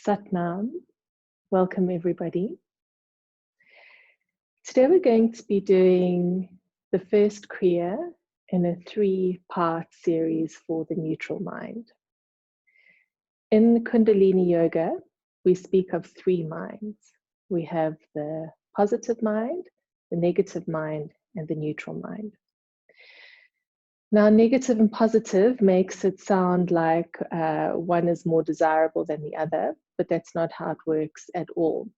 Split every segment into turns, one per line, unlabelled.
Satnam, welcome everybody. Today we're going to be doing the first kriya in a 3-part series for the neutral mind. In Kundalini Yoga, we speak of 3 minds. We have the positive mind, the negative mind, and the neutral mind. Now, negative and positive makes it sound like one is more desirable than the other, but that's not how it works at all.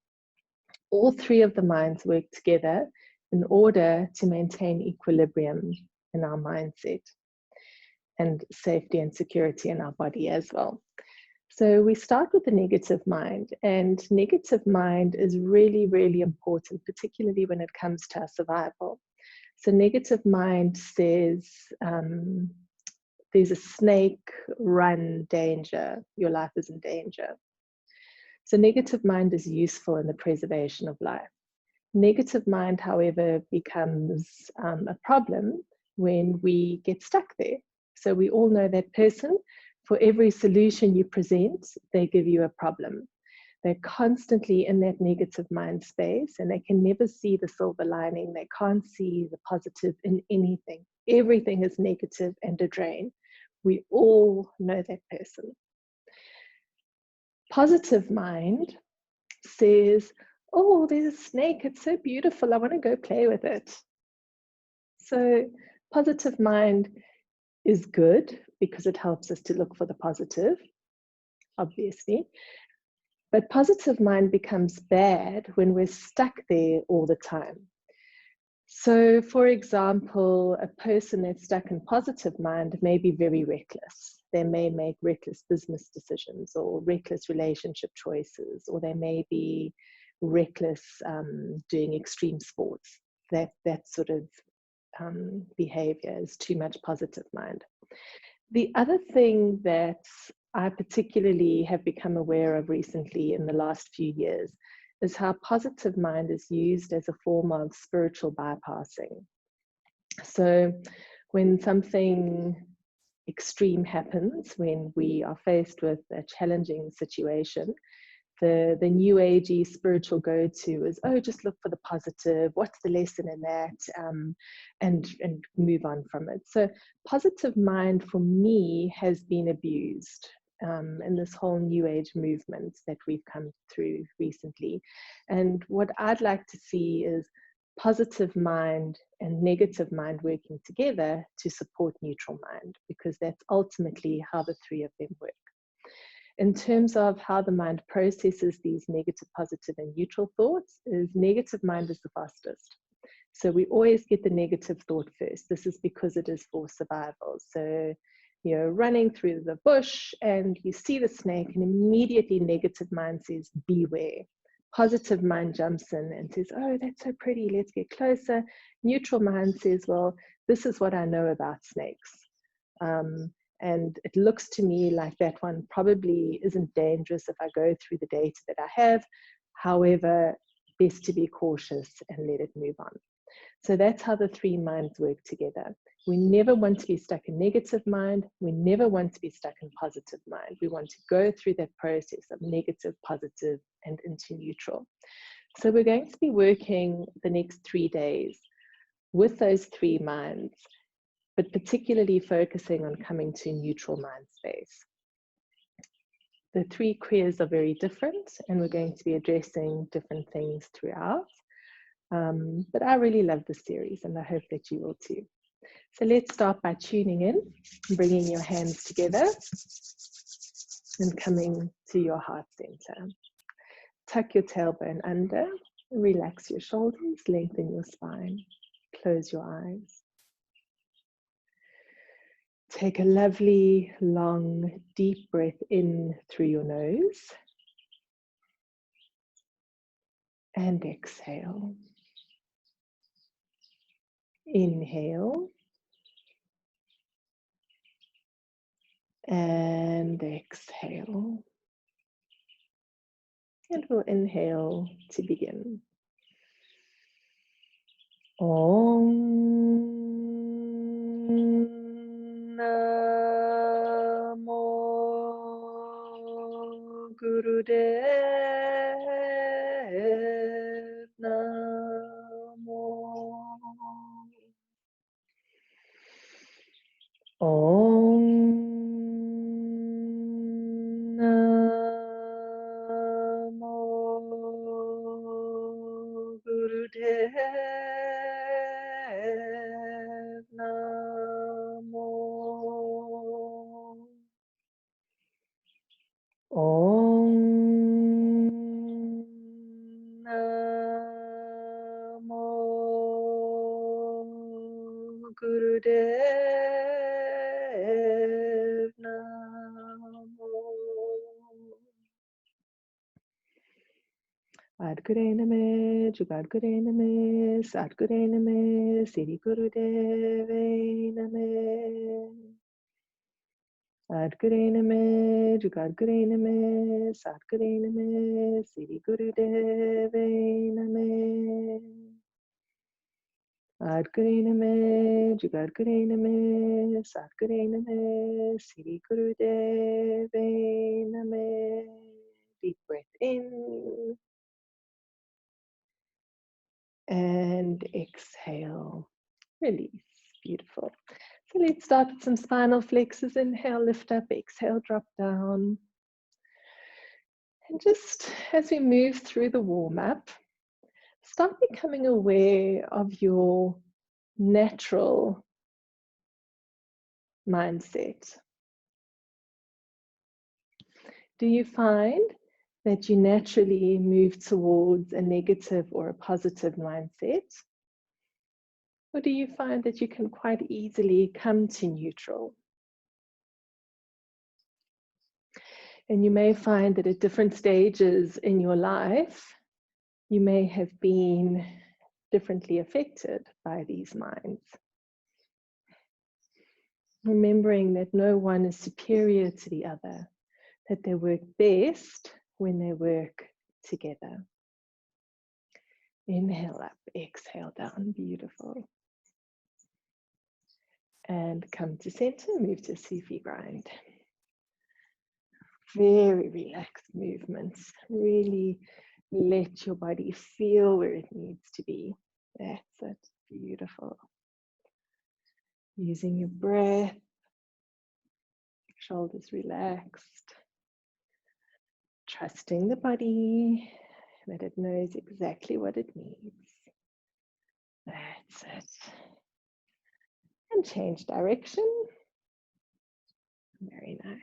All 3 of the minds work together in order to maintain equilibrium in our mindset and safety and security in our body as well. So we start with the negative mind, and negative mind is really, really important, particularly when it comes to our survival. So negative mind says, there's a snake, run, danger, your life is in danger. So negative mind is useful in the preservation of life. Negative mind, however, becomes a problem when we get stuck there. So we all know that person. For every solution you present, they give you a problem. They're constantly in that negative mind space, and they can never see the silver lining. They can't see the positive in anything. Everything is negative and a drain. We all know that person. Positive mind says, oh, there's a snake, it's so beautiful, I want to go play with it. So positive mind is good because it helps us to look for the positive, obviously. But positive mind becomes bad when we're stuck there all the time. So, for example, a person that's stuck in positive mind may be very reckless. They may make reckless business decisions or reckless relationship choices, or they may be reckless doing extreme sports. That sort of behavior is too much positive mind. The other thing that I particularly have become aware of recently in the last few years is how positive mind is used as a form of spiritual bypassing. So when something extreme happens, when we are faced with a challenging situation, the new agey spiritual go-to is, oh, just look for the positive, what's the lesson in that, and move on from it. So positive mind for me has been abused in this whole new age movement that we've come through recently. And what I'd like to see is positive mind and negative mind working together to support neutral mind, because that's ultimately how the 3 of them work. In terms of how the mind processes these negative, positive, and neutral thoughts, is negative mind is the fastest. So we always get the negative thought first. This is because it is for survival. So you're running through the bush and you see the snake, and immediately negative mind says, beware. Positive mind jumps in and says, oh, that's so pretty, let's get closer. Neutral mind says, well, this is what I know about snakes. And it looks to me like that one probably isn't dangerous if I go through the data that I have. However, best to be cautious and let it move on. So that's how the 3 minds work together. We never want to be stuck in negative mind. We never want to be stuck in positive mind. We want to go through that process of negative, positive, and into neutral. So we're going to be working the next 3 days with those 3 minds, but particularly focusing on coming to neutral mind space. The 3 kriyas are very different, and we're going to be addressing different things throughout. But I really love this series, and I hope that you will too. So let's start by tuning in, bringing your hands together, and coming to your heart center. Tuck your tailbone under, relax your shoulders, lengthen your spine, close your eyes. Take a lovely, long, deep breath in through your nose and exhale. Inhale and exhale. And we'll inhale to begin. Om Namo Gurudev Om Namo Gurudev Namo. Om Namo Gurudev Namo. Adgure Name, Jugadgure Name, Sadgure Name, Siri Gurudeve Name. Adgure Name, Jugadgure Name, Sadgure Name, Siri Gurudeve Name. Adgure Name, Jugadgure Name, Sadgure Name, Siri Gurudeve Name. Deep breath in and exhale. Release. Beautiful. So let's start with some spinal flexors. Inhale, lift up, exhale, drop down. And just as we move through the warm-up, start becoming aware of your natural mindset. Do you find that you naturally move towards a negative or a positive mindset? Or do you find that you can quite easily come to neutral? And you may find that at different stages in your life, you may have been differently affected by these minds. Remembering that no one is superior to the other, that they work best when they work together. Inhale up, exhale down, beautiful. And come to center, move to Sufi grind. Very relaxed movements. Really let your body feel where it needs to be. That's it, beautiful. Using your breath, shoulders relaxed. Trusting the body that it knows exactly what it needs. That's it. And change direction. Very nice.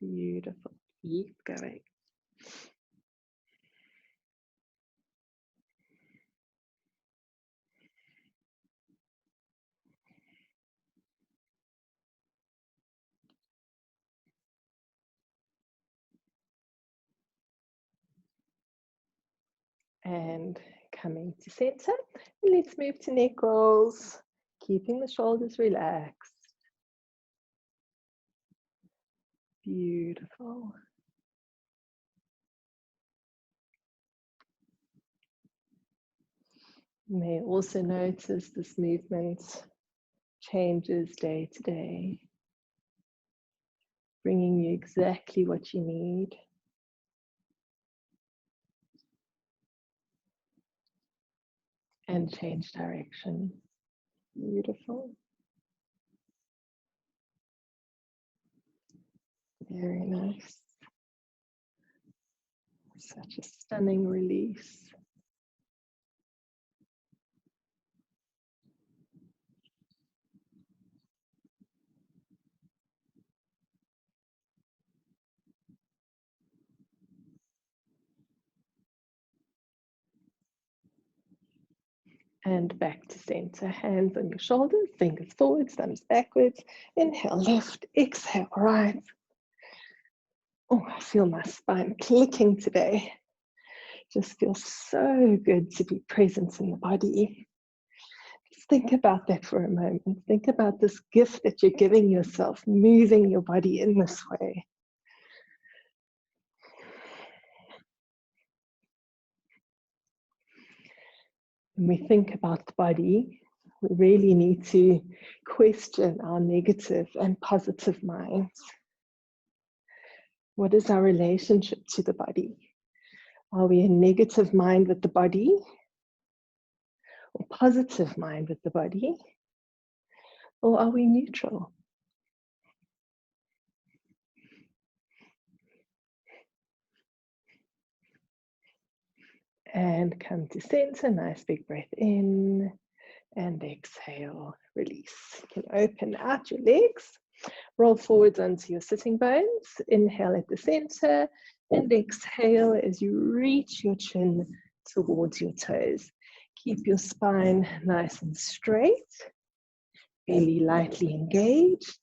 Beautiful. Keep going. And coming to center. And let's move to neck rolls. Keeping the shoulders relaxed. Beautiful. You may also notice this movement changes day to day, bringing you exactly what you need. And change direction. Beautiful. Very nice. Such a stunning release. And back to center. Hands on your shoulders, fingers forwards, thumbs backwards. Inhale, left, exhale, right. Oh, I feel my spine clicking today. Just feels so good to be present in the body. Just think about that for a moment. Think about this gift that you're giving yourself, moving your body in this way. When we think about the body, we really need to question our negative and positive minds. What is our relationship to the body? Are we a negative mind with the body? or positive mind with the body? Or are we neutral? And come to center, nice big breath in, and exhale, release. You can open out your legs, roll forwards onto your sitting bones, inhale at the center, and exhale as you reach your chin towards your toes. Keep your spine nice and straight, belly lightly engaged.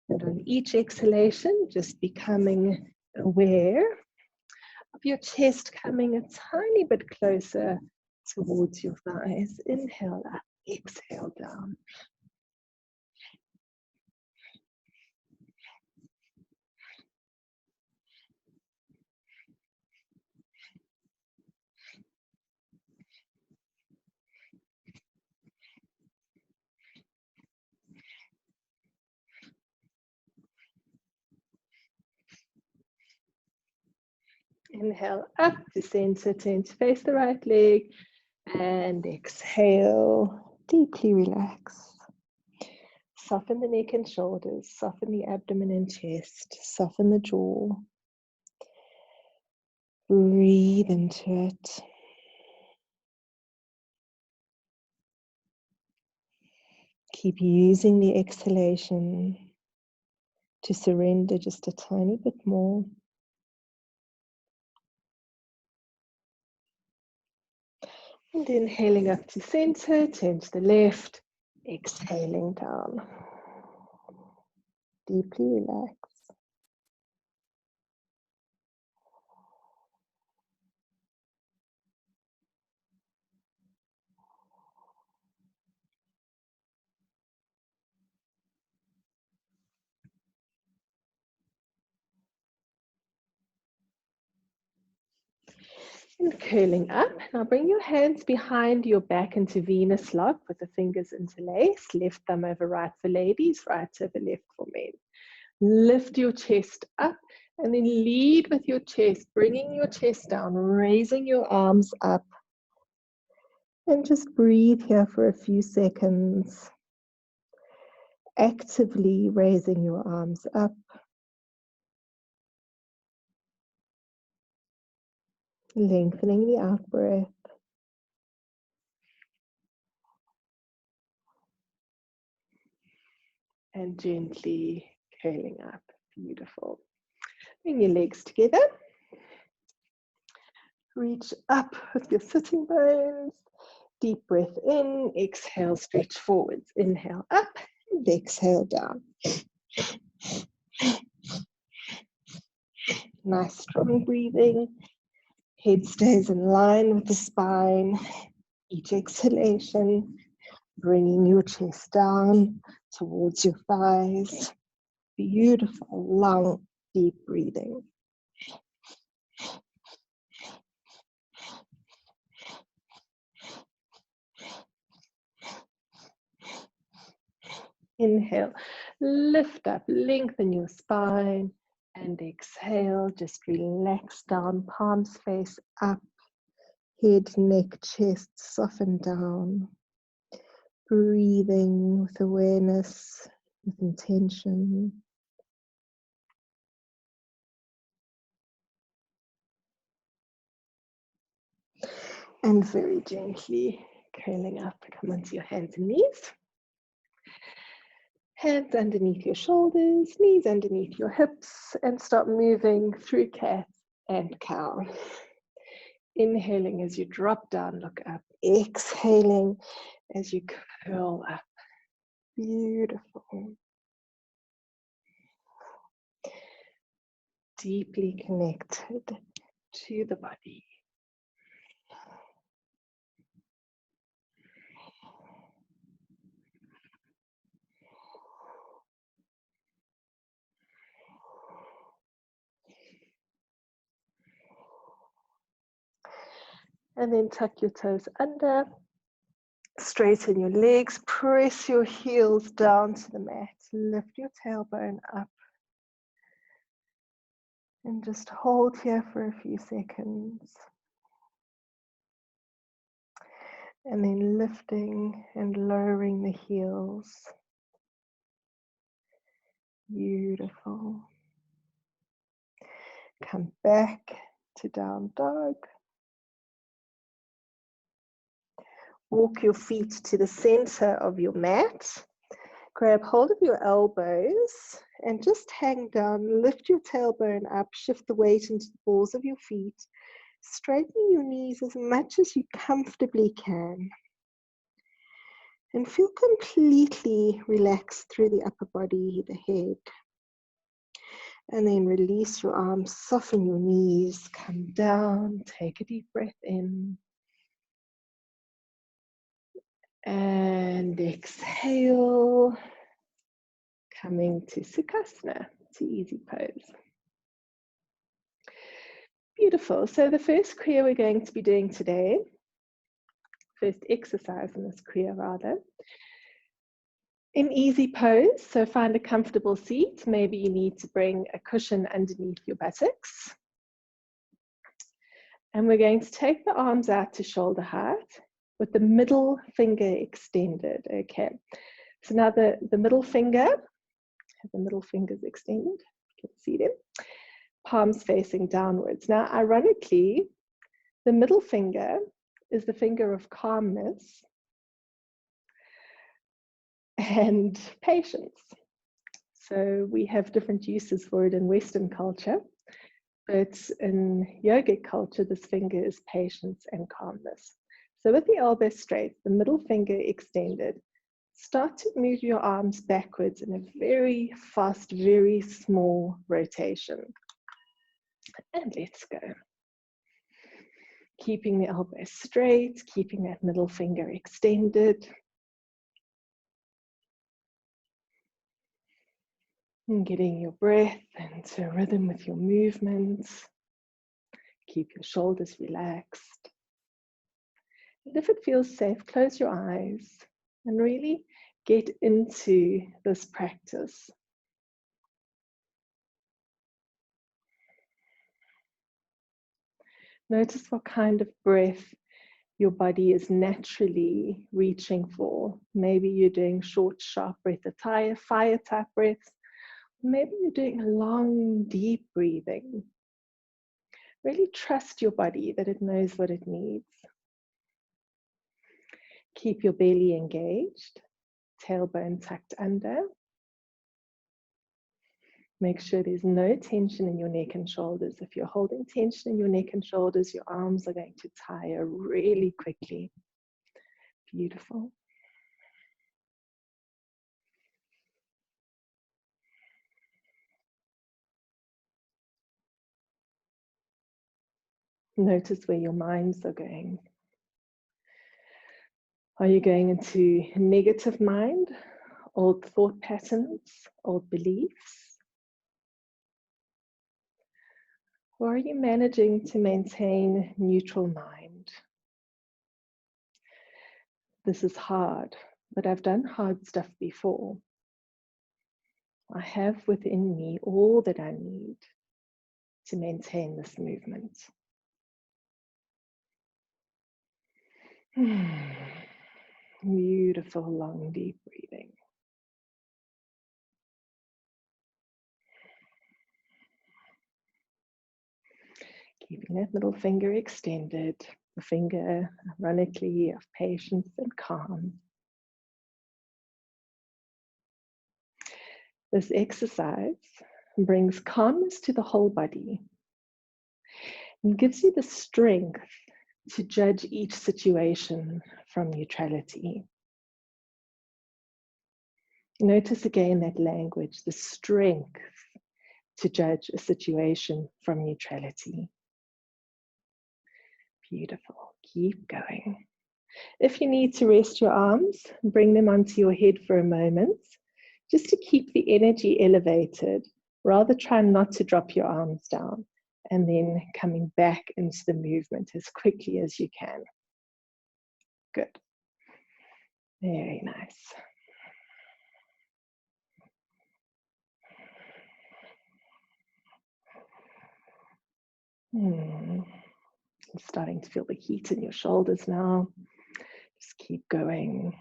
And on each exhalation, just becoming aware of your chest coming a tiny bit closer towards your thighs. Inhale up, exhale down. Inhale up to center, turn to face the right leg, and exhale, deeply relax. Soften the neck and shoulders, soften the abdomen and chest, soften the jaw. Breathe into it. Keep using the exhalation to surrender just a tiny bit more. And inhaling up to center, turn to the left, exhaling down. Deeply relax. And curling up. Now bring your hands behind your back into Venus lock with the fingers interlaced. Left thumb over right for ladies, right over left for men. Lift your chest up and then lead with your chest, bringing your chest down, raising your arms up. And just breathe here for a few seconds. Actively raising your arms up. Lengthening the out breath. And gently curling up. Beautiful. Bring your legs together. Reach up with your sitting bones. Deep breath in. Exhale, stretch forwards. Inhale up and exhale down. Nice strong breathing. Head stays in line with the spine. Each exhalation, bringing your chest down towards your thighs. Beautiful, long, deep breathing. Inhale, lift up, lengthen your spine, and exhale, just relax down, palms face up, head, neck, chest, soften down. Breathing with awareness, with intention. And very gently curling up, come onto your hands and knees. Hands underneath your shoulders, knees underneath your hips, and start moving through cat and cow. Inhaling as you drop down, look up. Exhaling as you curl up. Beautiful. Deeply connected to the body. And then tuck your toes under, straighten your legs, press your heels down to the mat, lift your tailbone up, and just hold here for a few seconds. And then lifting and lowering the heels. Beautiful. Come back to down dog. Walk your feet to the center of your mat. Grab hold of your elbows and just hang down. Lift your tailbone up. Shift the weight into the balls of your feet. Straighten your knees as much as you comfortably can. And feel completely relaxed through the upper body, the head. And then release your arms, soften your knees, come down, take a deep breath in. And exhale, coming to Sukhasana, to easy pose. Beautiful. So the first kriya we're going to be doing today, first exercise in this kriya rather, in easy pose. So find a comfortable seat. Maybe you need to bring a cushion underneath your buttocks. And we're going to take the arms out to shoulder height with the middle finger extended. Okay. So now the middle finger, the middle finger's extended. You can see them. Palms facing downwards. Now, ironically, the middle finger is the finger of calmness and patience. So we have different uses for it in Western culture, but in yogic culture, this finger is patience and calmness. So with the elbow straight, the middle finger extended, start to move your arms backwards in a very fast, very small rotation. And let's go. Keeping the elbow straight, keeping that middle finger extended. And getting your breath into rhythm with your movements. Keep your shoulders relaxed. And if it feels safe, close your eyes and really get into this practice. Notice what kind of breath your body is naturally reaching for. Maybe you're doing short, sharp breath, fire type breaths. Maybe you're doing a long, deep breathing. Really trust your body that it knows what it needs. Keep your belly engaged, tailbone tucked under. Make sure there's no tension in your neck and shoulders. If you're holding tension in your neck and shoulders, your arms are going to tire really quickly. Beautiful. Notice where your minds are going. Are you going into negative mind, old thought patterns, old beliefs? Or are you managing to maintain neutral mind? This is hard, but I've done hard stuff before. I have within me all that I need to maintain this movement. Beautiful, long, deep breathing. Keeping that middle finger extended, the finger, ironically, of patience and calm. This exercise brings calmness to the whole body and gives you the strength to judge each situation from neutrality. Notice again that language, the strength to judge a situation from neutrality. Beautiful. Keep going. If you need to rest your arms, bring them onto your head for a moment, just to keep the energy elevated. Rather try not to drop your arms down, and then coming back into the movement as quickly as you can. Good. Very nice. I'm starting to feel the heat in your shoulders now. keep going.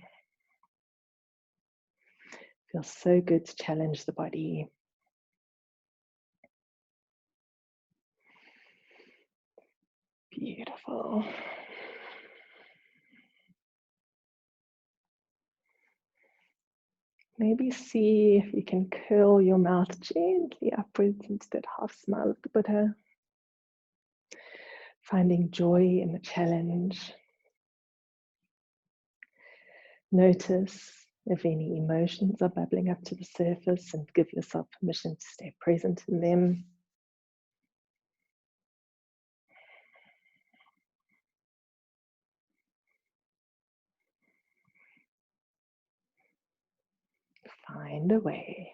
Feels so good to challenge the body. Beautiful. Maybe see if you can curl your mouth gently upwards into that half smile of the Buddha. Finding joy in the challenge. Notice if any emotions are bubbling up to the surface and give yourself permission to stay present in them. Find a way.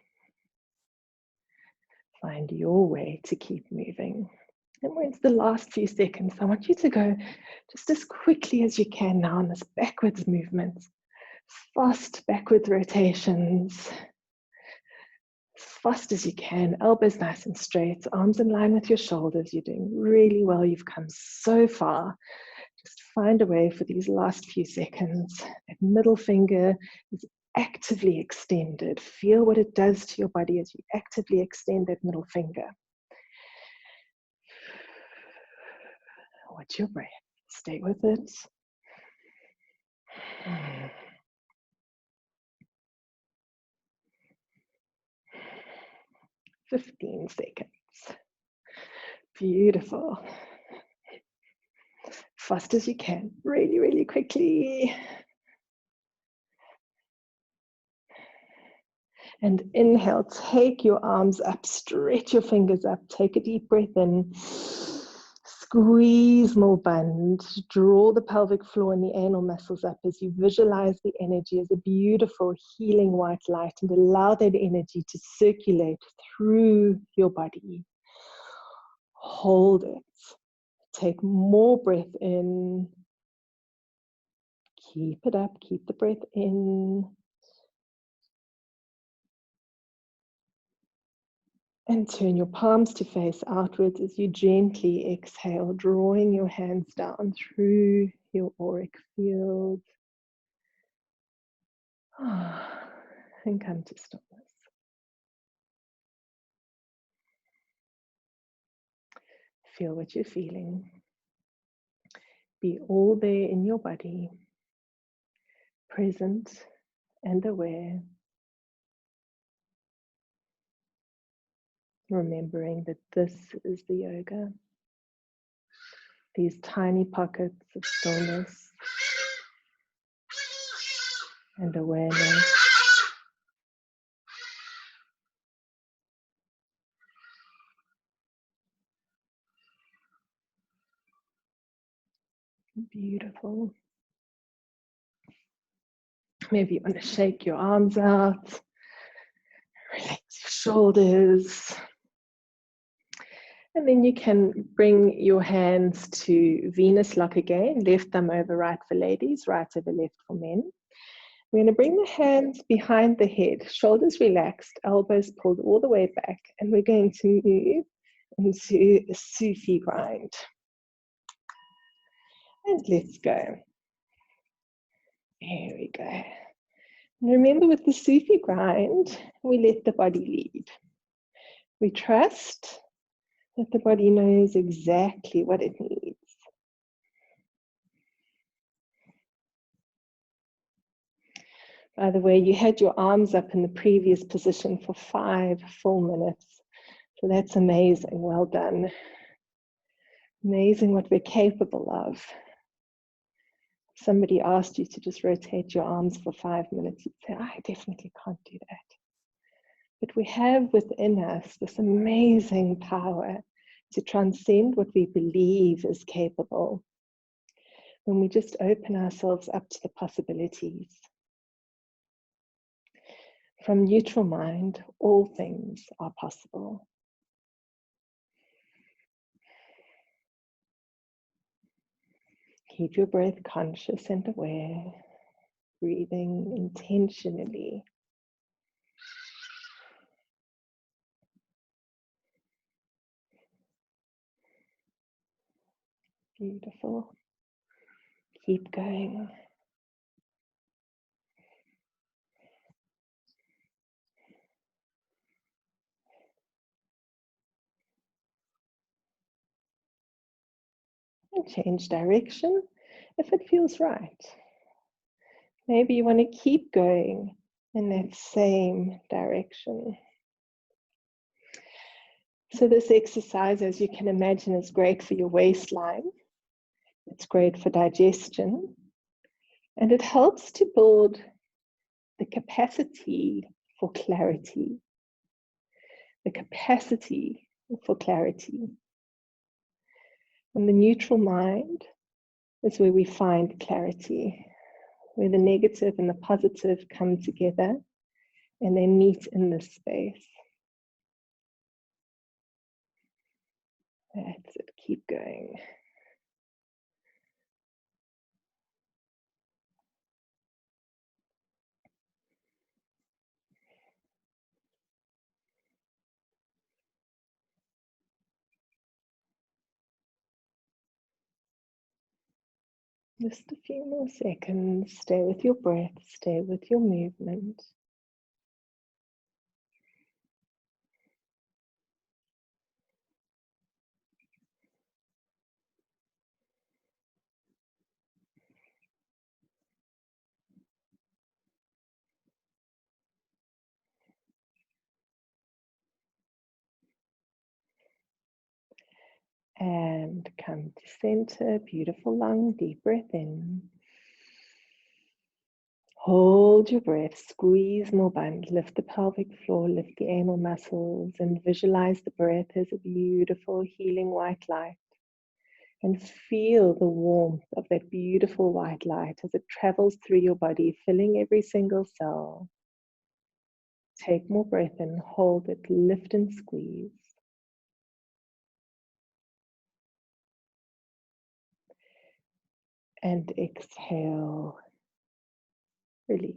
Find your way to keep moving. And when it's the last few seconds, I want you to go just as quickly as you can now in this backwards movement. Fast backwards rotations. As fast as you can, elbows nice and straight, arms in line with your shoulders. You're doing really well. You've come so far. Just find a way for these last few seconds. That middle finger is actively extended. Feel what it does to your body as you actively extend that middle finger. Watch your breath. Stay with it. 15 seconds. Beautiful. Fast as you can. Really, really quickly. And inhale, take your arms up, stretch your fingers up, take a deep breath in, squeeze more bund, draw the pelvic floor and the anal muscles up as you visualize the energy as a beautiful healing white light and allow that energy to circulate through your body. Hold it. Take more breath in. Keep it up, keep the breath in. And turn your palms to face outwards as you gently exhale, drawing your hands down through your auric field. And come to stillness. Feel what you're feeling. Be all there in your body, present and aware. Remembering that this is the yoga. These tiny pockets of stillness and awareness. Beautiful. Maybe you want to shake your arms out, relax your shoulders. And then you can bring your hands to Venus lock again, left thumb over right for ladies, right over left for men. We're going to bring the hands behind the head, shoulders relaxed, elbows pulled all the way back, and we're going to move into a Sufi grind. And let's go. Here we go. And remember, with the Sufi grind, we let the body lead. We trust that the body knows exactly what it needs. By the way, you had your arms up in the previous position for 5 full minutes. So that's amazing. Well done. Amazing what we're capable of. If somebody asked you to just rotate your arms for 5 minutes, you'd say, I definitely can't do that. But we have within us this amazing power to transcend what we believe is capable when we just open ourselves up to the possibilities. From neutral mind, all things are possible. Keep your breath conscious and aware, breathing intentionally. Beautiful. Keep going. And change direction if it feels right. Maybe you want to keep going in that same direction. So this exercise, as you can imagine, is great for your waistline. It's great for digestion. And it helps to build the capacity for clarity. The capacity for clarity. And the neutral mind is where we find clarity, where the negative and the positive come together and they meet in this space. That's it, keep going. Just a few more seconds. Stay with your breath, stay with your movement. And come to center, beautiful long, deep breath in. Hold your breath, squeeze more band, lift the pelvic floor, lift the anal muscles, and visualize the breath as a beautiful healing white light. And feel the warmth of that beautiful white light as it travels through your body, filling every single cell. Take more breath in, hold it, lift and squeeze. And exhale, release.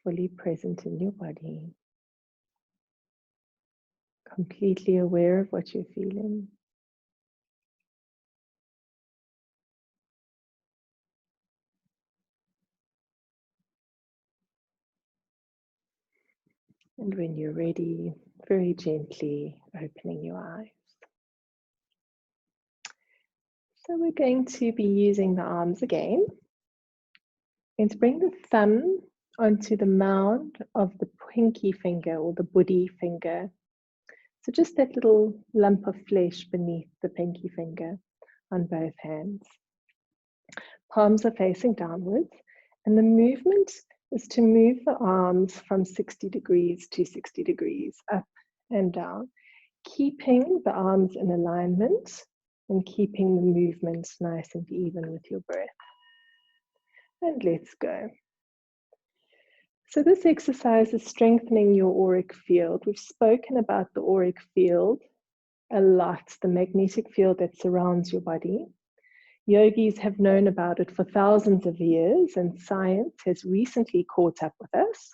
Fully present in your body. Completely aware of what you're feeling. And when you're ready, very gently opening your eyes. So we're going to be using the arms again. And to bring the thumb onto the mound of the pinky finger or the buddhi finger. So just that little lump of flesh beneath the pinky finger on both hands. Palms are facing downwards, and the movement is to move the arms from 60 degrees to 60 degrees, up and down, keeping the arms in alignment and keeping the movement nice and even with your breath. And let's go. So this exercise is strengthening your auric field. We've spoken about the auric field a lot, the magnetic field that surrounds your body. Yogis have known about it for thousands of years, and science has recently caught up with us.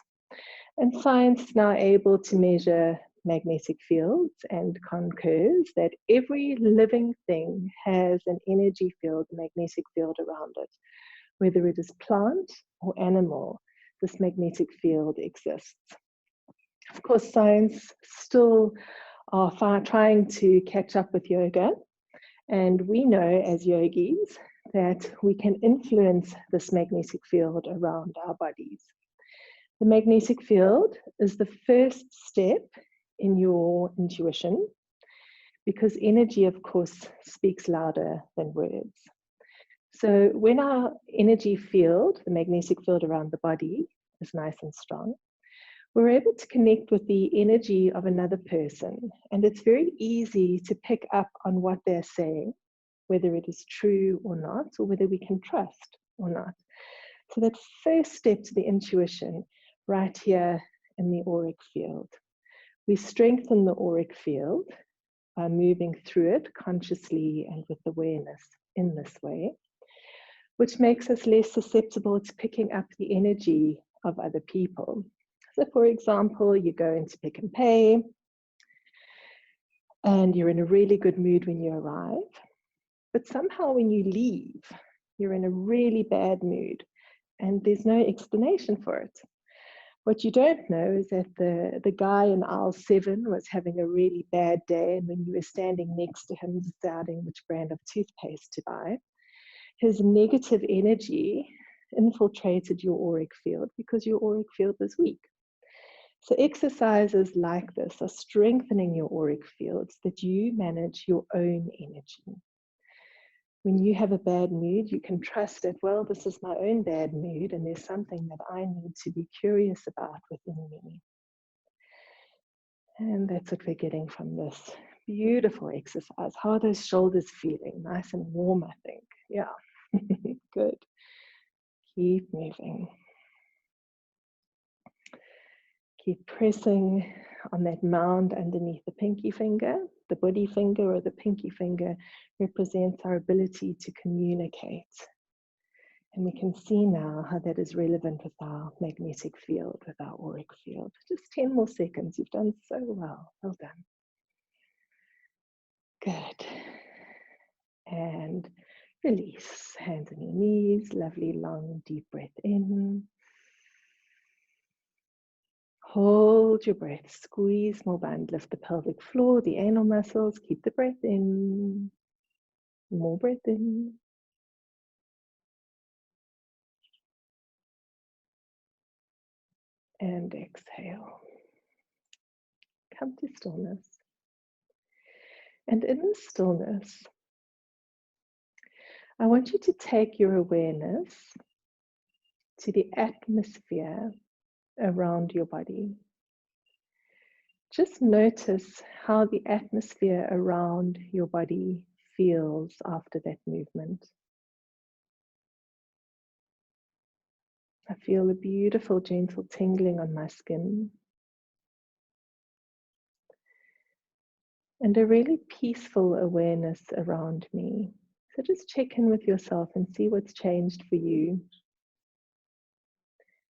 And science is now able to measure magnetic fields and concurs that every living thing has an energy field, a magnetic field around it. Whether it is plant or animal, this magnetic field exists. Of course, science still are trying to catch up with yoga. And we know as yogis that we can influence this magnetic field around our bodies. The magnetic field is the first step in your intuition because energy, of course, speaks louder than words. So when our energy field, the magnetic field around the body, is nice and strong, we're able to connect with the energy of another person. And it's very easy to pick up on what they're saying, whether it is true or not, or whether we can trust or not. So that first step to the intuition, right here in the auric field. We strengthen the auric field by moving through it consciously and with awareness in this way, which makes us less susceptible to picking up the energy of other people. So for example, you go into Pick and Pay and you're in a really good mood when you arrive, but somehow when you leave, you're in a really bad mood and there's no explanation for it. What you don't know is that the guy in aisle 7 was having a really bad day, and when you were standing next to him deciding which brand of toothpaste to buy, his negative energy infiltrated your auric field because your auric field was weak. So exercises like this are strengthening your auric fields that you manage your own energy. When you have a bad mood, you can trust that, well, this is my own bad mood and there's something that I need to be curious about within me. And that's what we're getting from this beautiful exercise. How are those shoulders feeling? Nice and warm, I think. Yeah, good. Keep moving. Keep pressing on that mound underneath the pinky finger. The body finger or the pinky finger represents our ability to communicate. And we can see now how that is relevant with our magnetic field, with our auric field. Just 10 more seconds. You've done so well. Well done. Good. And release. Hands on your knees. Lovely, long, deep breath in. Hold your breath. Squeeze more band. Lift the pelvic floor, the anal muscles. Keep the breath in. More breath in. And exhale. Come to stillness. And in the stillness, I want you to take your awareness to the atmosphere around your body. Just notice how the atmosphere around your body feels after that movement. I feel a beautiful, gentle tingling on my skin. And a really peaceful awareness around me. So just check in with yourself and see what's changed for you.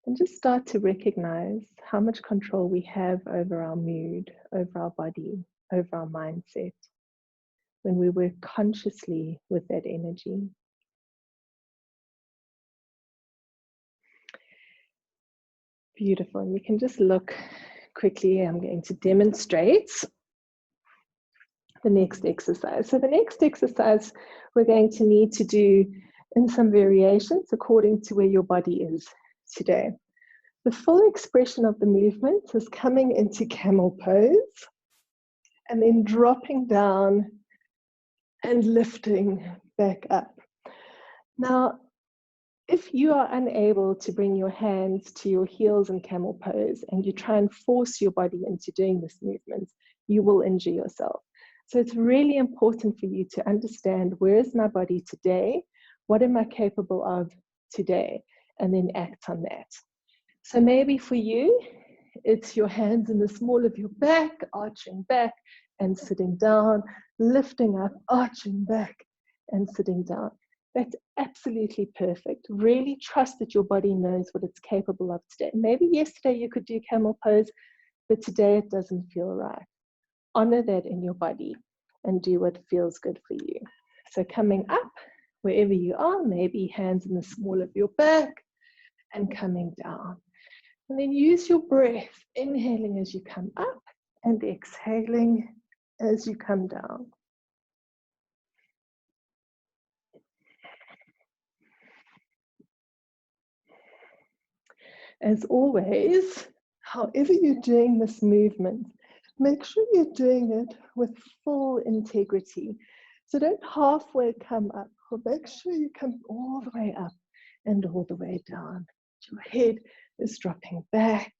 And just start to recognize how much control we have over our mood, over our body, over our mindset, when we work consciously with that energy. Beautiful. And you can just look quickly. I'm going to demonstrate the next exercise. So the next exercise we're going to need to do in some variations according to where your body is today. The full expression of the movement is coming into camel pose and then dropping down and lifting back up. Now, if you are unable to bring your hands to your heels in camel pose and you try and force your body into doing this movement, you will injure yourself. So it's really important for you to understand, where is my body today? What am I capable of today? And then act on that. So maybe for you, it's your hands in the small of your back, arching back and sitting down, lifting up, arching back and sitting down. That's absolutely perfect. Really trust that your body knows what it's capable of today. Maybe yesterday you could do camel pose, but today it doesn't feel right. Honor that in your body and do what feels good for you. So coming up, wherever you are, maybe hands in the small of your back and coming down. And then use your breath, inhaling as you come up and exhaling as you come down. As always, however you're doing this movement, make sure you're doing it with full integrity. So don't halfway come up, or make sure you come all the way up and all the way down. Your head is dropping back,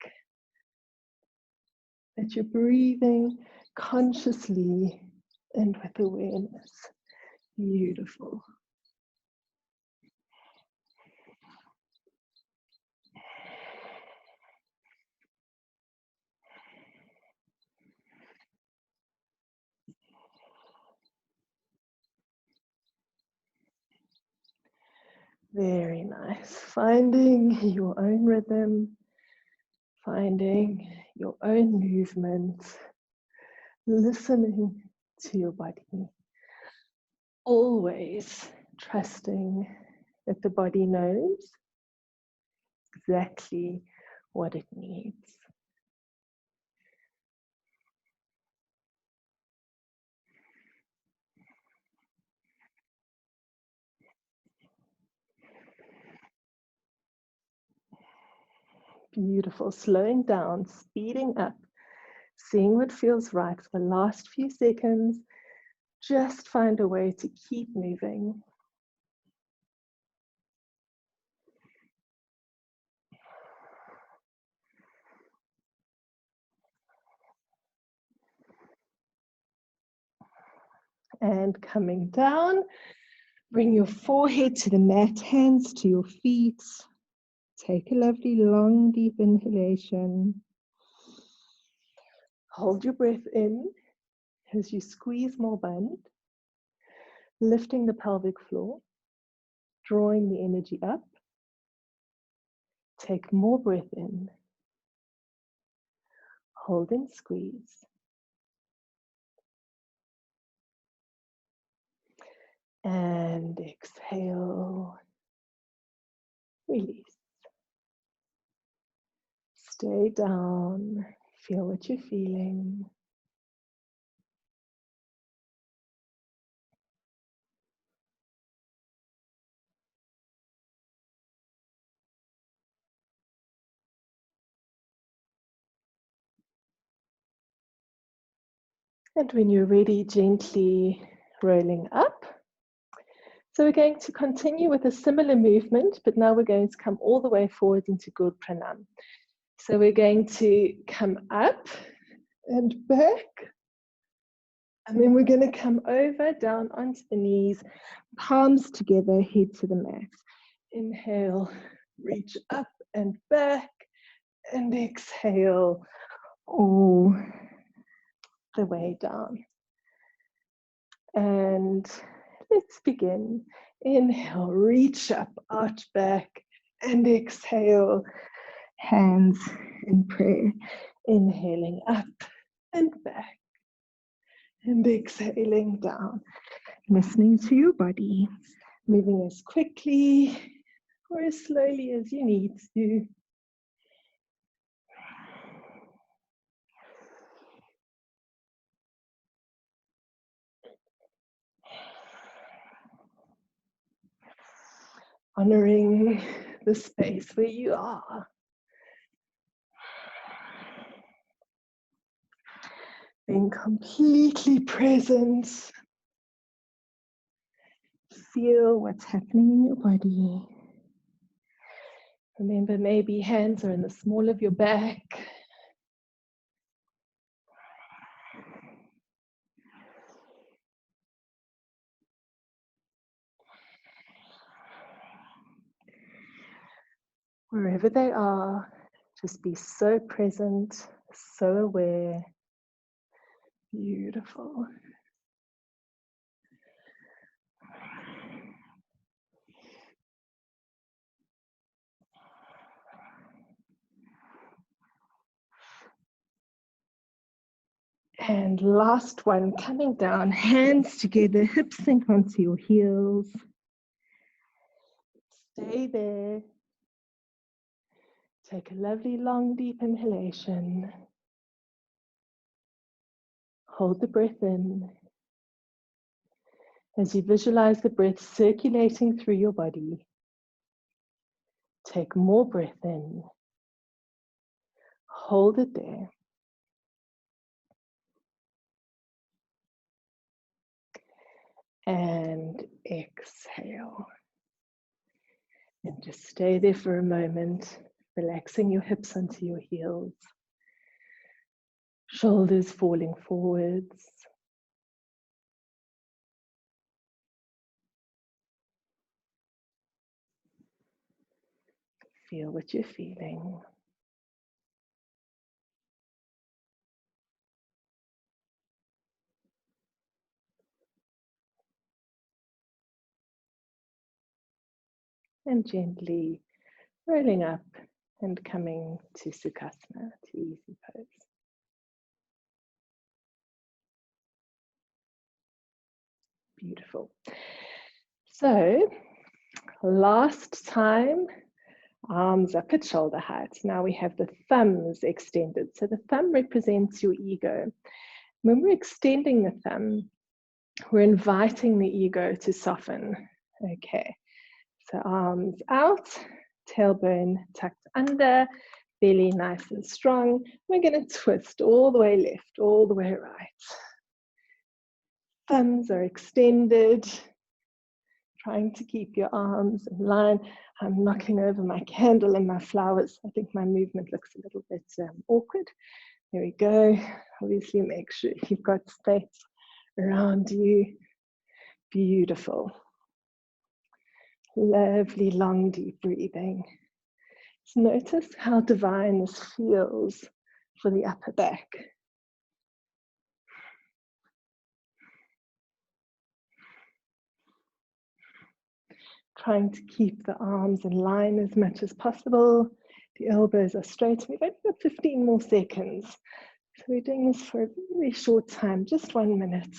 that you're breathing consciously and with awareness. Beautiful. Very nice. Finding your own rhythm, finding your own movement, listening to your body. Always trusting that the body knows exactly what it needs. Beautiful. Slowing down, speeding up, seeing what feels right for the last few seconds. Just find a way to keep moving. And coming down, bring your forehead to the mat, hands to your feet. Take a lovely long, deep inhalation. Hold your breath in as you squeeze more band, lifting the pelvic floor, drawing the energy up. Take more breath in. Hold and squeeze. And exhale. Release. Stay down. Feel what you're feeling. And when you're ready, gently rolling up. So we're going to continue with a similar movement, but now we're going to come all the way forward into good pranam. So we're going to come up and back. And then we're going to come over, down onto the knees, palms together, head to the mat. Inhale, reach up and back, and exhale all the way down. And let's begin. Inhale, reach up, arch back, and exhale, hands in prayer. Inhaling up and back, and exhaling down. Listening to your body, moving as quickly or as slowly as you need to. Honoring the space where you are. Being completely present. Feel what's happening in your body. Remember, maybe hands are in the small of your back. Wherever they are, just be so present, so aware. Beautiful. And last one, coming down, hands together, hips sink onto your heels. Stay there. Take a lovely long deep inhalation. Hold the breath in. As you visualize the breath circulating through your body, take more breath in. Hold it there. And exhale. And just stay there for a moment, relaxing your hips onto your heels. Shoulders falling forwards. Feel what you're feeling. And gently rolling up and coming to Sukhasana, to easy pose. Beautiful. So, last time Arms up at shoulder height. Now we have the thumbs extended. So the thumb represents your ego. When we're extending the thumb, we're inviting the ego to soften. Okay, so arms out, tailbone tucked under, belly nice and strong. We're going to twist all the way left, all the way right. Thumbs are extended, trying to keep your arms in line. I'm knocking over my candle and my flowers. I think my movement looks a little bit awkward. There we go. Obviously, make sure you've got space around you. Beautiful. Lovely, long, deep breathing. Just notice how divine this feels for the upper back. Trying to keep the arms in line as much as possible. The elbows are straight. We've only got 15 more seconds. So we're doing this for a very short time, just 1 minute.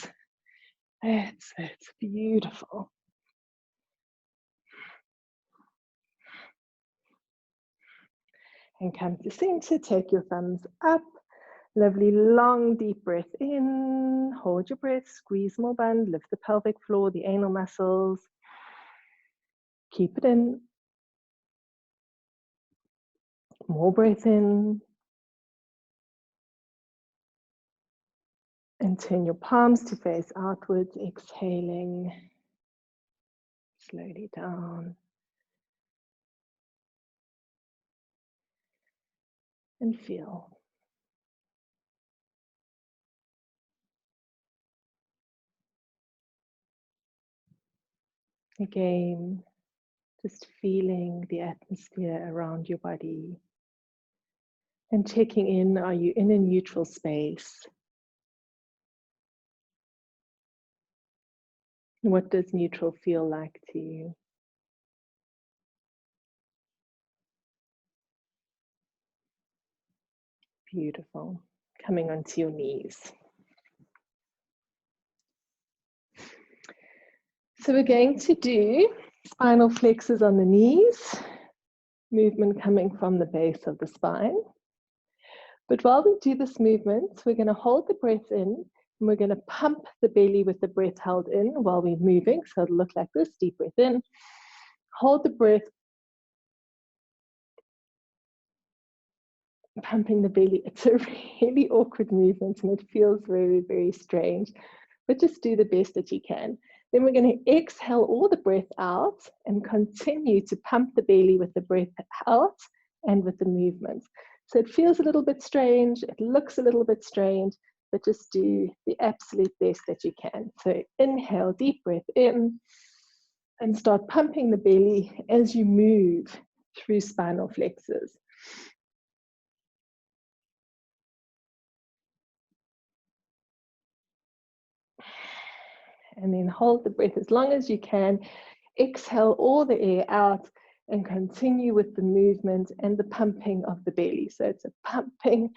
That's it, beautiful. And come to center, take your thumbs up. Lovely, long, deep breath in. Hold your breath, squeeze more band, lift the pelvic floor, the anal muscles. Keep it in. More breath in. And turn your palms to face outwards, exhaling. Slowly down. And feel. Again, just feeling the atmosphere around your body. And checking in, are you in a neutral space? What does neutral feel like to you? Beautiful. Coming onto your knees. So we're going to do spinal flexors on the knees, movement coming from the base of the spine. But while we do this movement, we're going to hold the breath in and we're going to pump the belly with the breath held in while we're moving. So it'll look like this, deep breath in, hold the breath, pumping the belly. It's a really awkward movement and it feels very, very strange, but just do the best that you can. Then we're going to exhale all the breath out and continue to pump the belly with the breath out and with the movement. So it feels a little bit strange, it looks a little bit strange, but just do the absolute best that you can. So inhale, deep breath in, and start pumping the belly as you move through spinal flexors. And then hold the breath as long as you can. Exhale all the air out and continue with the movement and the pumping of the belly. So it's a pumping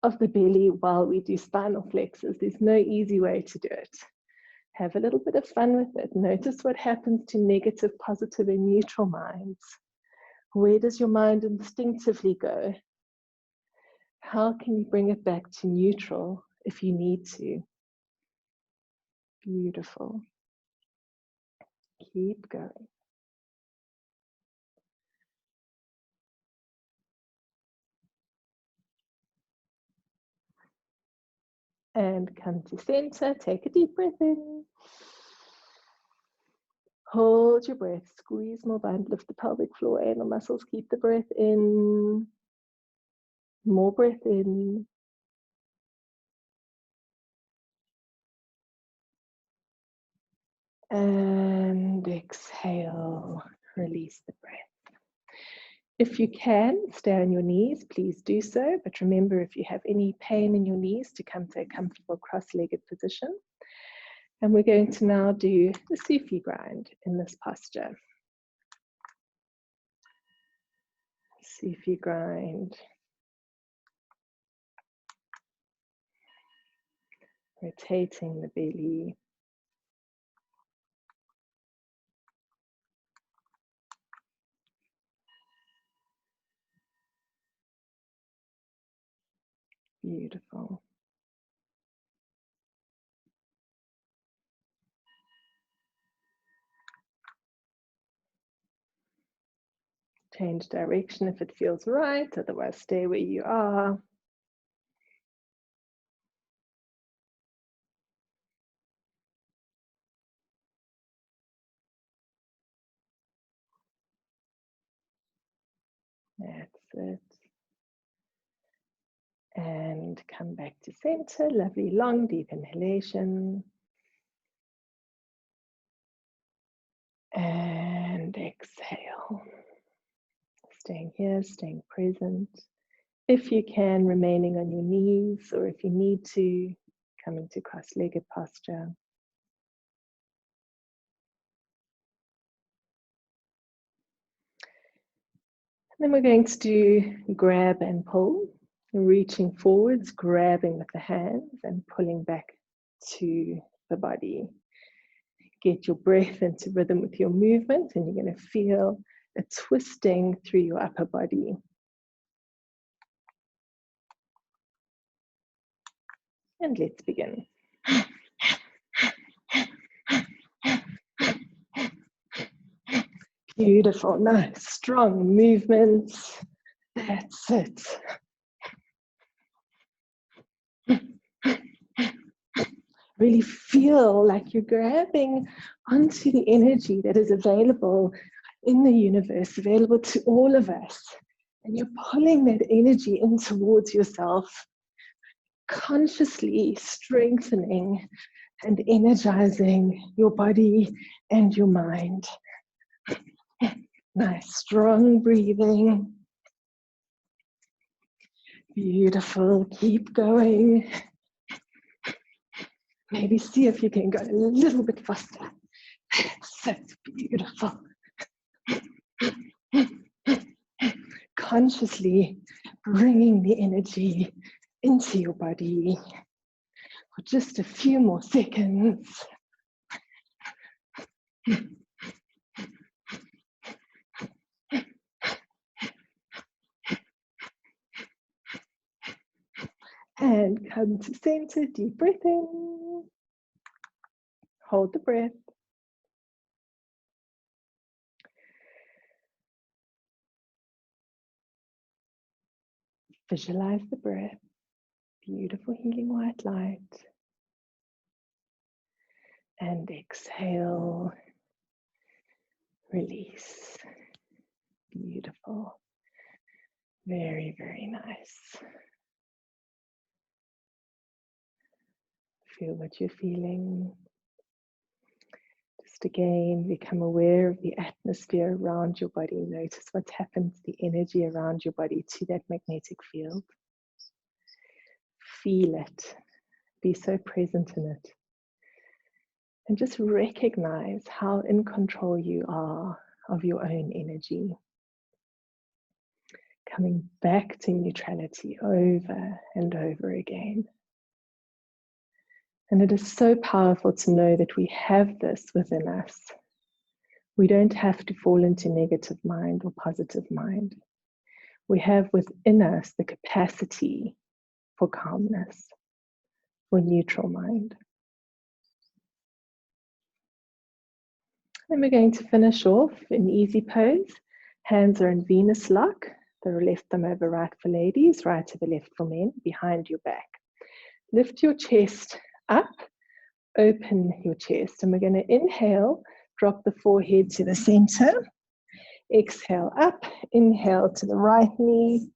of the belly while we do spinal flexors. There's no easy way to do it. Have a little bit of fun with it. Notice what happens to negative, positive, and neutral minds. Where does your mind instinctively go? How can you bring it back to neutral if you need to? Beautiful. Keep going. And come to center. Take a deep breath in. Hold your breath. Squeeze more band. Lift the pelvic floor, anal muscles. Keep the breath in. More breath in. And exhale. Release the breath. If you can, stay on your knees, please do so. But remember, if you have any pain in your knees, to come to a comfortable cross-legged position. And we're going to now do the Sufi grind in this posture. Sufi grind. Rotating the belly. Beautiful. Change direction if it feels right, otherwise stay where you are. That's it. And come back to center. Lovely, long, deep inhalation. And exhale. Staying here, staying present. If you can, remaining on your knees, or if you need to, coming to cross-legged posture. Then we're going to do grab and pull, reaching forwards, grabbing with the hands and pulling back to the body. Get your breath into rhythm with your movement, and you're going to feel a twisting through your upper body. And let's begin. Beautiful, nice, strong movements. That's it. Really feel like you're grabbing onto the energy that is available in the universe, available to all of us. And you're pulling that energy in towards yourself, consciously strengthening and energizing your body and your mind. Nice, strong breathing. Beautiful, keep going. Maybe see if you can go a little bit faster. That's it, beautiful. Consciously bringing the energy into your body for just a few more seconds. And come to center, deep breath in. Hold the breath. Visualize the breath. Beautiful healing white light. And exhale. Release. Beautiful. Very, very nice. Feel what you're feeling. Just again, become aware of the atmosphere around your body. Notice what's happened to the energy around your body to that magnetic field. Feel it. Be so present in it. And just recognize how in control you are of your own energy. Coming back to neutrality over and over again. And it is so powerful to know that we have this within us. We don't have to fall into negative mind or positive mind. We have within us the capacity for calmness, for neutral mind. Then we're going to finish off in easy pose. Hands are in Venus lock. The left thumb over right for ladies, right to the left for men, behind your back. Lift your chest up, open your chest. And we're going to inhale, drop the forehead to the center. Exhale up, inhale to the right knee,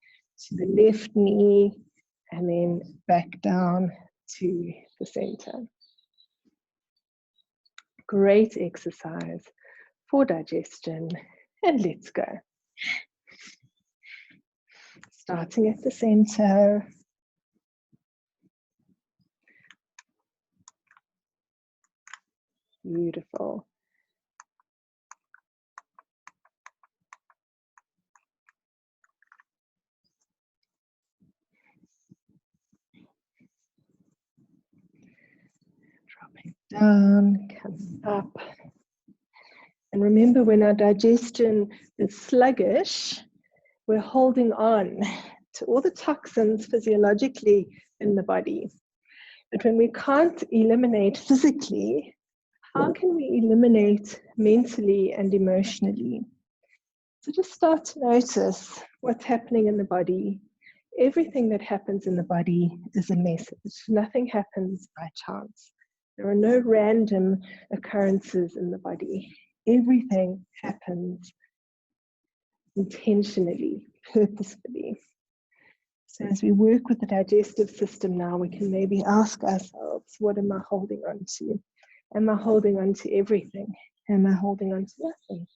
to the left knee, and then back down to the center. Great exercise for digestion, and let's go. Starting at the center. Beautiful. Dropping down, coming up. And remember, when our digestion is sluggish, we're holding on all the toxins physiologically in the body. But when we can't eliminate physically, how can we eliminate mentally and emotionally? So just start to notice what's happening in the body. Everything that happens in the body is a message. Nothing happens by chance. There are no random occurrences in the body. Everything happens intentionally, purposefully. So as we work with the digestive system now, we can maybe ask ourselves, what am I holding on to? Am I holding on to everything? Am I holding on to nothing?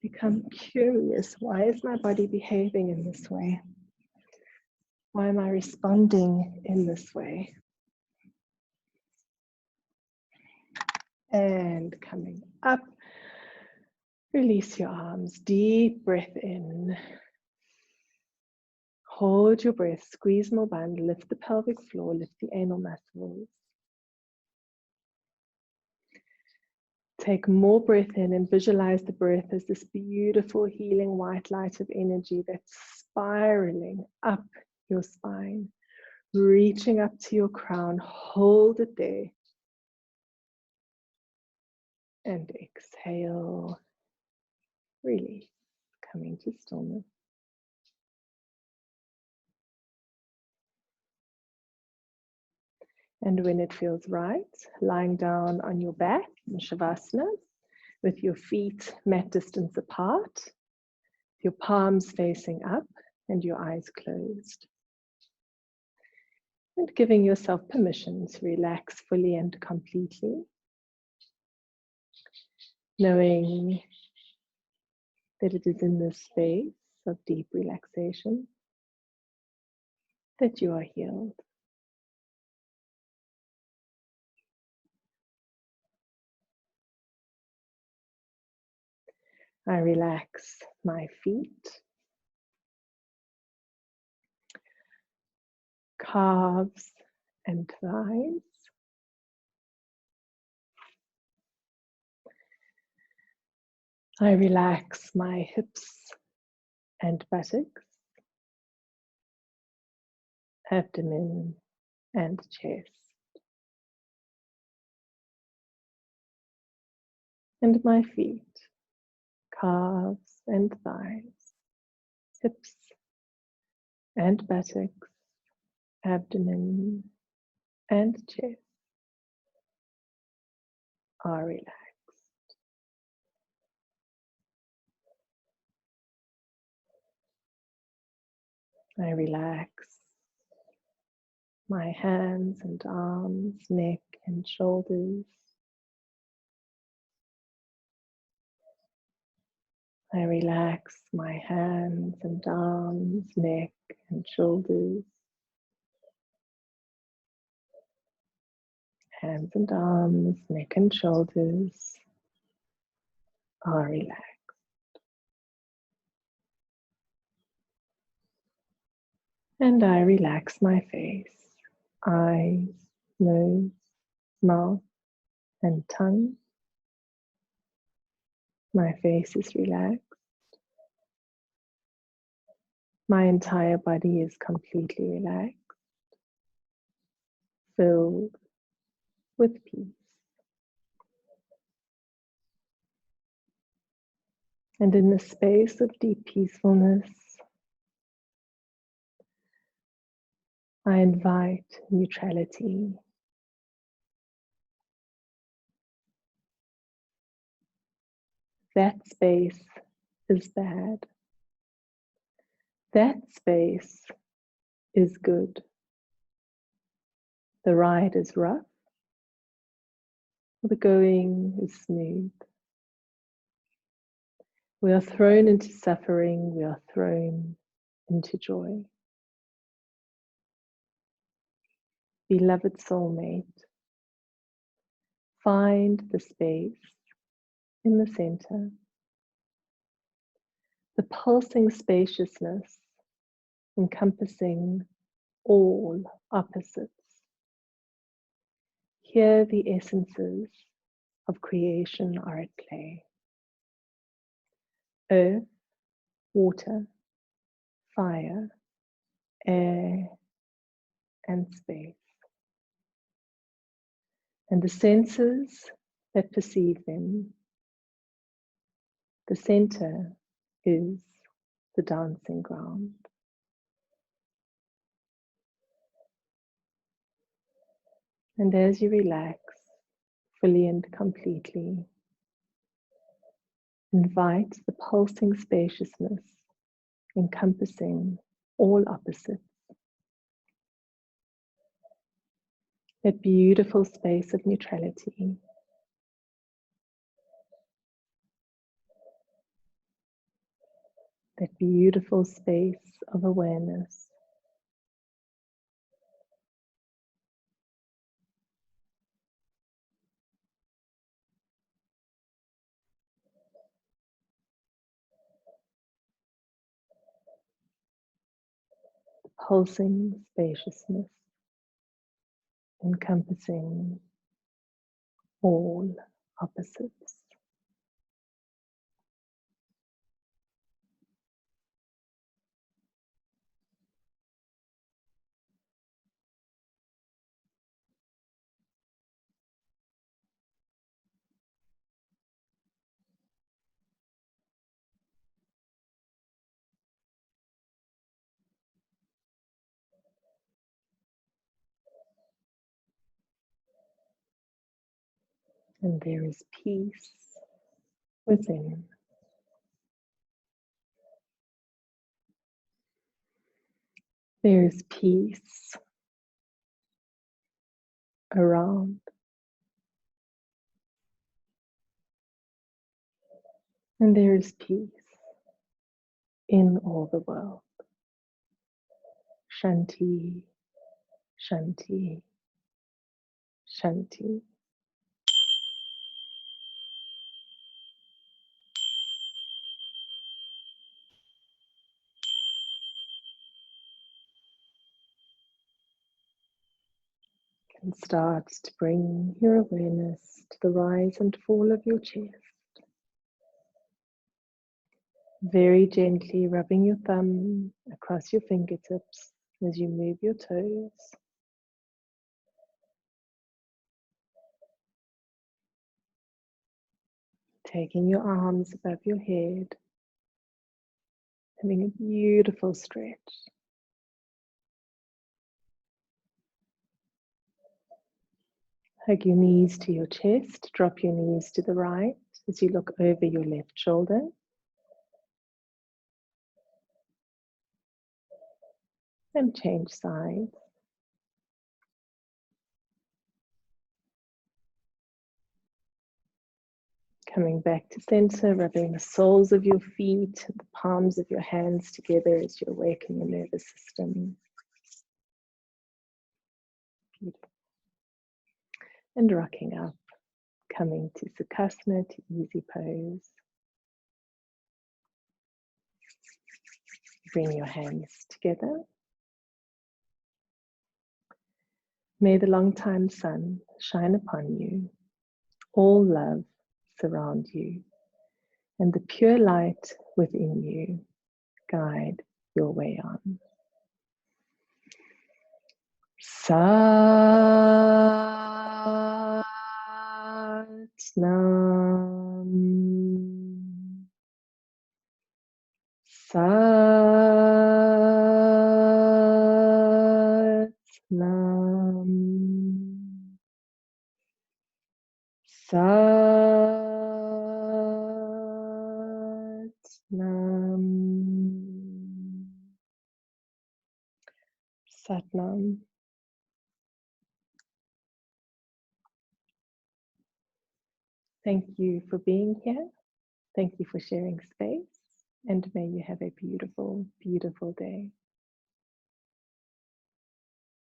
Become curious. Why is my body behaving in this way? Why am I responding in this way? And coming up, release your arms. Deep breath in. Hold your breath. Squeeze more band. Lift the pelvic floor. Lift the anal muscles. Take more breath in and visualize the breath as this beautiful healing white light of energy that's spiraling up your spine, reaching up to your crown. Hold it there. And exhale. Release. Coming to stillness. And when it feels right, lying down on your back in Shavasana with your feet mat distance apart, your palms facing up and your eyes closed. And giving yourself permission to relax fully and completely, knowing that it is in this space of deep relaxation that you are healed. I relax my feet, calves and thighs. I relax my hips and buttocks, abdomen and chest. And my feet, calves and thighs, hips and buttocks, abdomen and chest are relaxed. I relax my hands and arms, neck and shoulders. I relax my hands and arms, neck and shoulders. Hands and arms, neck and shoulders are relaxed. And I relax my face, eyes, nose, mouth, and tongue. My face is relaxed. My entire body is completely relaxed, filled with peace. And in the space of deep peacefulness, I invite neutrality. That space is bad. That space is good. The ride is rough. The going is smooth. We are thrown into suffering. We are thrown into joy. Beloved soulmate, find the space in the center, the pulsing spaciousness encompassing all opposites. Here the essences of creation are at play. Earth, water, fire, air, and space. And the senses that perceive them. The center is the dancing ground. And as you relax fully and completely, invite the pulsing spaciousness encompassing all opposites. That beautiful space of neutrality. That beautiful space of awareness. Pulsing spaciousness encompassing all opposites. And there is peace within. There is peace around. And there is peace in all the world. Shanti, Shanti, Shanti. And start to bring your awareness to the rise and fall of your chest. Very gently rubbing your thumb across your fingertips as you move your toes. Taking your arms above your head, having a beautiful stretch. Hug your knees to your chest, drop your knees to the right as you look over your left shoulder. And change sides. Coming back to center, rubbing the soles of your feet, the palms of your hands together as you awaken your nervous system. Beautiful. And rocking up, coming to Sukhasana, to easy pose. Bring your hands together. May the long-time sun shine upon you. All love surround you. And the pure light within you guide your way on. Sat Nam. Sat Nam. Sat Nam. Sat Nam. Thank you for being here. Thank you for sharing space. And may you have a beautiful, beautiful day.